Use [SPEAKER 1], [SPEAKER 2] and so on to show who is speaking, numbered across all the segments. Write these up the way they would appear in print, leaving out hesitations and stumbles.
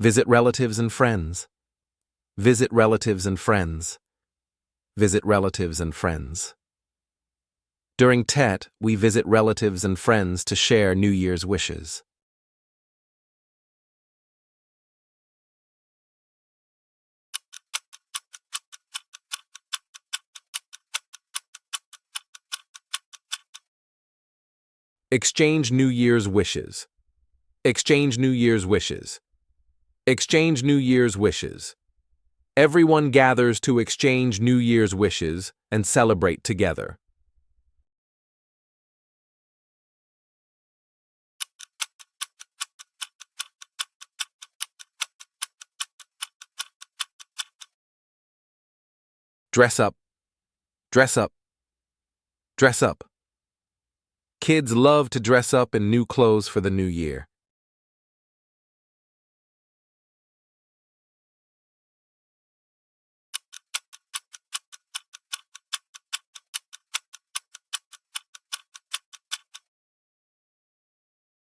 [SPEAKER 1] Visit relatives and friends. Visit relatives and friends. Visit relatives and friends. During Tet, we visit relatives and friends to share New Year's wishes. Exchange New Year's wishes. Exchange New Year's wishes. Exchange New Year's wishes. Everyone gathers to exchange New Year's wishes and celebrate together. Dress up. Dress up. Dress up. Kids love to dress up in new clothes for the new year.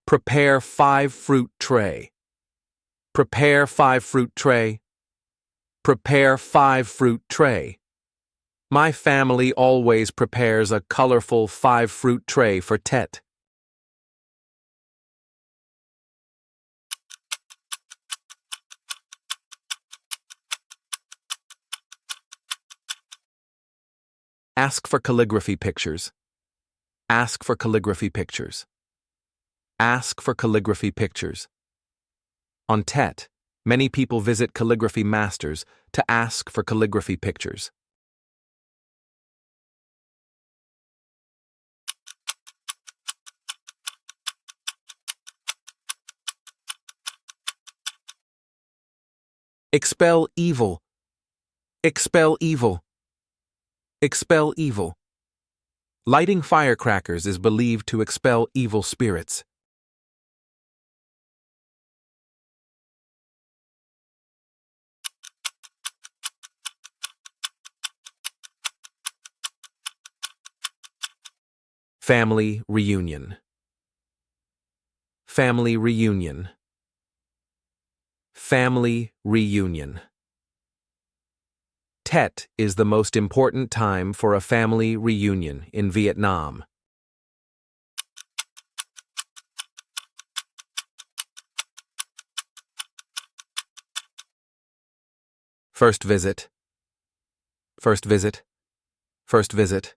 [SPEAKER 1] Prepare 5-fruit tray. Prepare 5-fruit tray. Prepare 5-fruit tray. My family always prepares a colorful 5-fruit tray for Tet. Ask for calligraphy pictures. Ask for calligraphy pictures. Ask for calligraphy pictures. On Tet, many people visit calligraphy masters to ask for calligraphy pictures. Expel evil. Expel evil. Expel evil. Lighting firecrackers is believed to expel evil spirits. Family reunion. Family reunion. Family reunion. Tet is the most important time for a family reunion in Vietnam. First visit. First visit. First visit.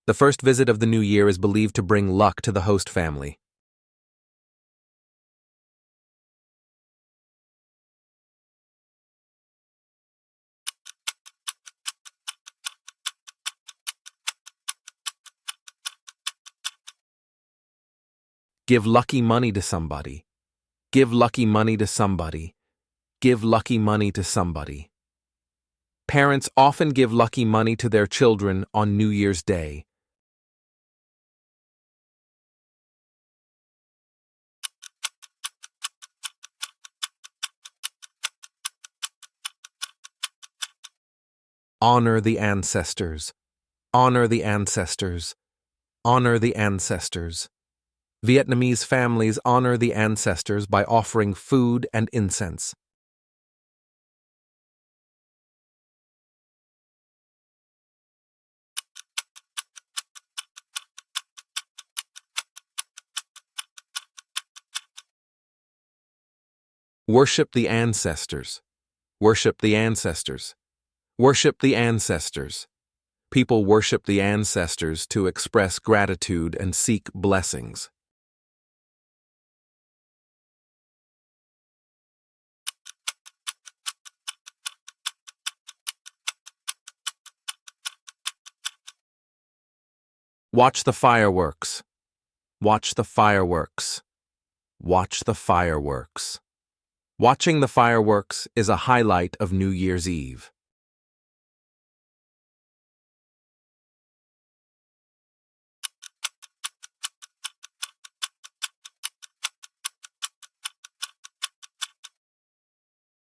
[SPEAKER 1] The first visit of the new year is believed to bring luck to the host family. Give lucky money to somebody. Give lucky money to somebody. Give lucky money to somebody. Parents often give lucky money to their children on New Year's Day. Honor the ancestors. Honor the ancestors. Honor the ancestors. Vietnamese families honor the ancestors by offering food and incense. Worship the ancestors. Worship the ancestors. Worship the ancestors. People worship the ancestors to express gratitude and seek blessings. Watch the fireworks. Watch the fireworks. Watch the fireworks. Watching the fireworks is a highlight of New Year's Eve.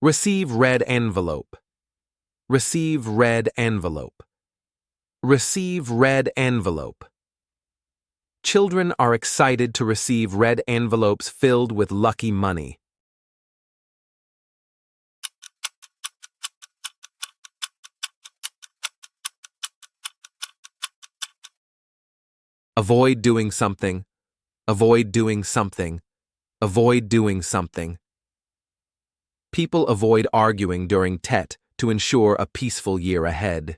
[SPEAKER 1] Receive red envelope. Receive red envelope. Receive red envelope. Children are excited to receive red envelopes filled with lucky money. Avoid doing something. Avoid doing something. Avoid doing something. People avoid arguing during Tet to ensure a peaceful year ahead.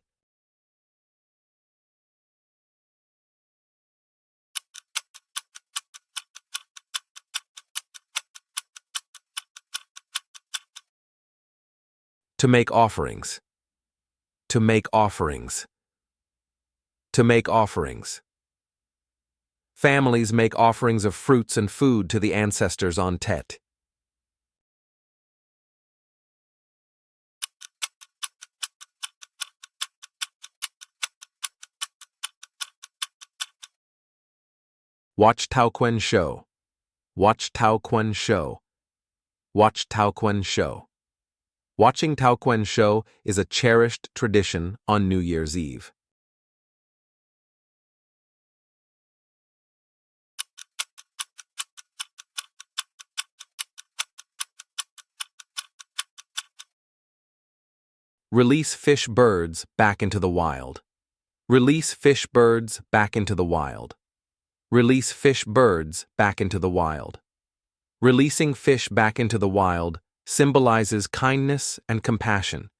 [SPEAKER 1] To make offerings. To make offerings. To make offerings. Families make offerings of fruits and food to the ancestors on Tet. Watch Tao Quen Show. Watch Tao Quen Show. Watch Tao Quen Show. Watching Tao Quen Show is a cherished tradition on New Year's Eve. Release fish birds back into the wild. Release fish birds back into the wild. Release fish birds back into the wild. Releasing fish back into the wild symbolizes kindness and compassion.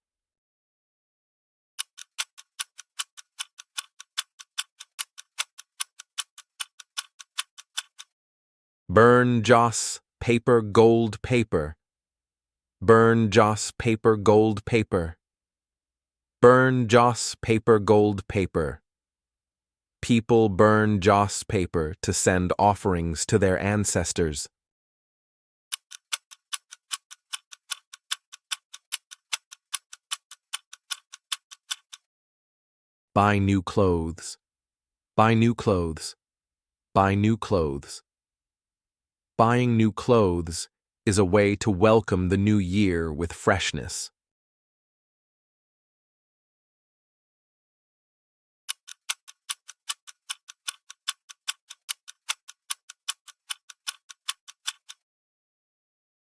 [SPEAKER 1] Burn joss, paper, gold paper. Burn joss, paper, gold paper. Burn joss, paper, gold paper. People burn joss paper to send offerings to their ancestors. Buy new clothes. Buy new clothes. Buy new clothes. Buying new clothes is a way to welcome the new year with freshness.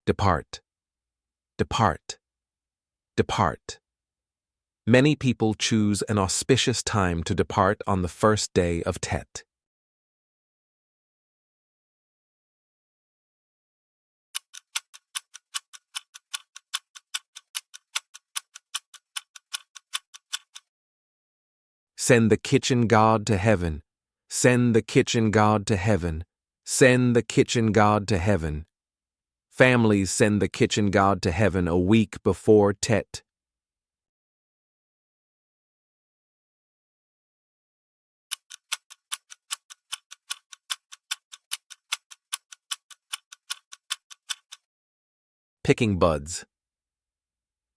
[SPEAKER 1] Depart. Depart. Depart. Many people choose an auspicious time to depart on the first day of Tet. Send the kitchen god to heaven. Send the kitchen god to heaven. Send the kitchen god to heaven. Families send the kitchen god to heaven a week before Tet. Picking buds.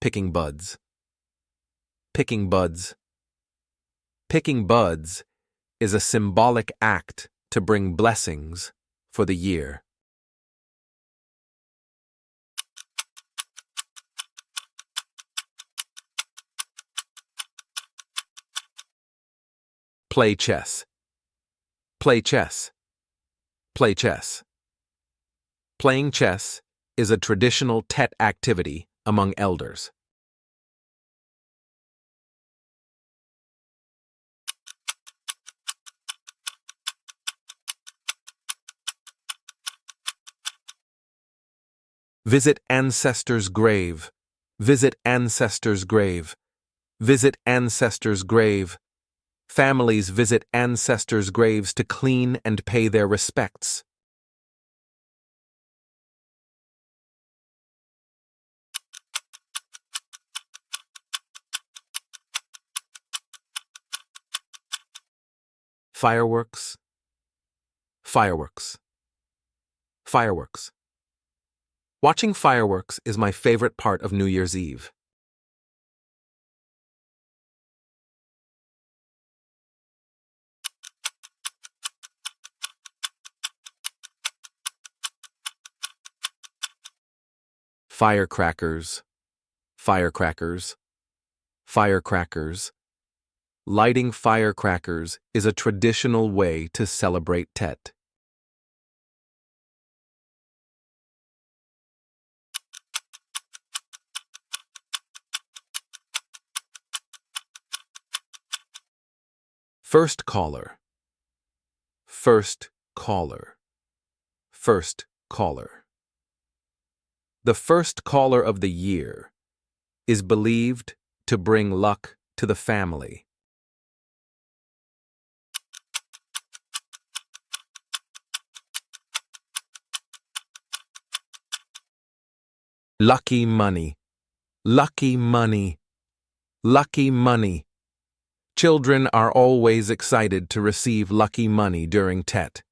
[SPEAKER 1] Picking buds. Picking buds. Picking buds is a symbolic act to bring blessings for the year. Play chess. Play chess. Play chess. Playing chess is a traditional Tet activity among elders. Visit ancestor's grave. Visit ancestor's grave. Visit ancestor's grave. Families visit ancestors' graves to clean and pay their respects. Fireworks. Fireworks. Fireworks. Watching fireworks is my favorite part of New Year's Eve. Firecrackers. Firecrackers. Firecrackers. Lighting firecrackers is a traditional way to celebrate Tet. First caller. First caller. First caller. The first caller of the year is believed to bring luck to the family. Lucky money. Lucky money. Lucky money. Children are always excited to receive lucky money during Tet.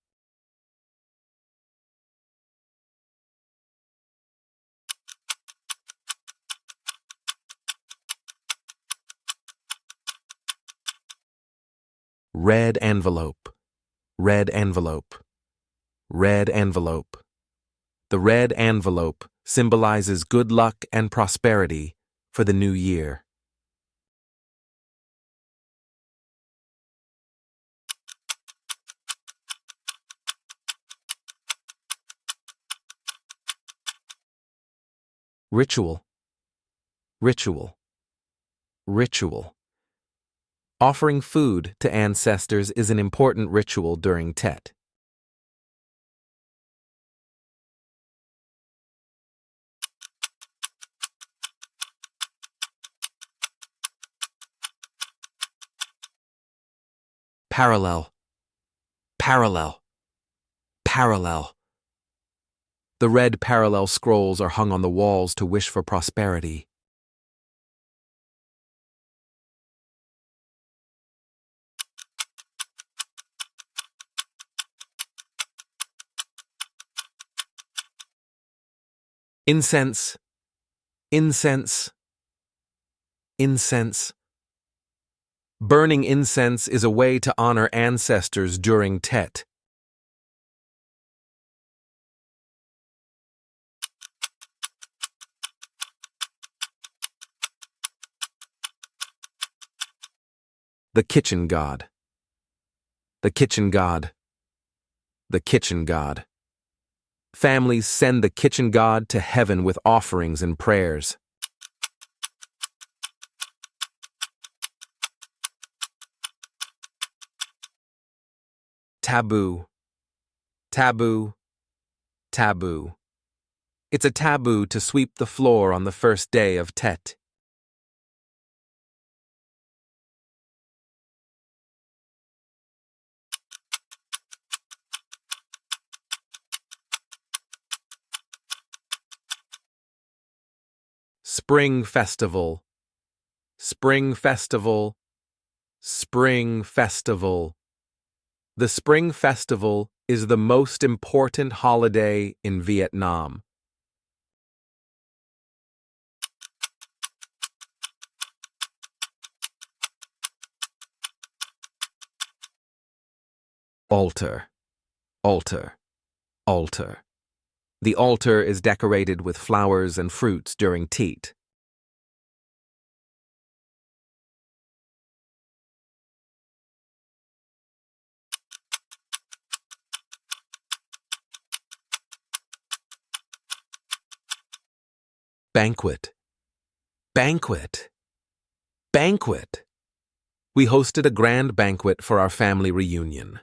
[SPEAKER 1] Red envelope. Red envelope. Red envelope. The red envelope symbolizes good luck and prosperity for the new year. Ritual. Ritual. Ritual. Offering food to ancestors is an important ritual during Tet. Parallel. Parallel. Parallel. The red parallel scrolls are hung on the walls to wish for prosperity. Incense. Incense. Incense. Burning incense is a way to honor ancestors during Tet. The kitchen god. The kitchen god. The kitchen god. Families send the kitchen god to heaven with offerings and prayers. Taboo. Taboo. Taboo. It's a taboo to sweep the floor on the first day of Tet. Spring Festival. Spring Festival. Spring Festival. The Spring Festival is the most important holiday in Vietnam. Altar. Altar. Altar. The altar is decorated with flowers and fruits during Tet. Banquet. Banquet. Banquet. We hosted a grand banquet for our family reunion.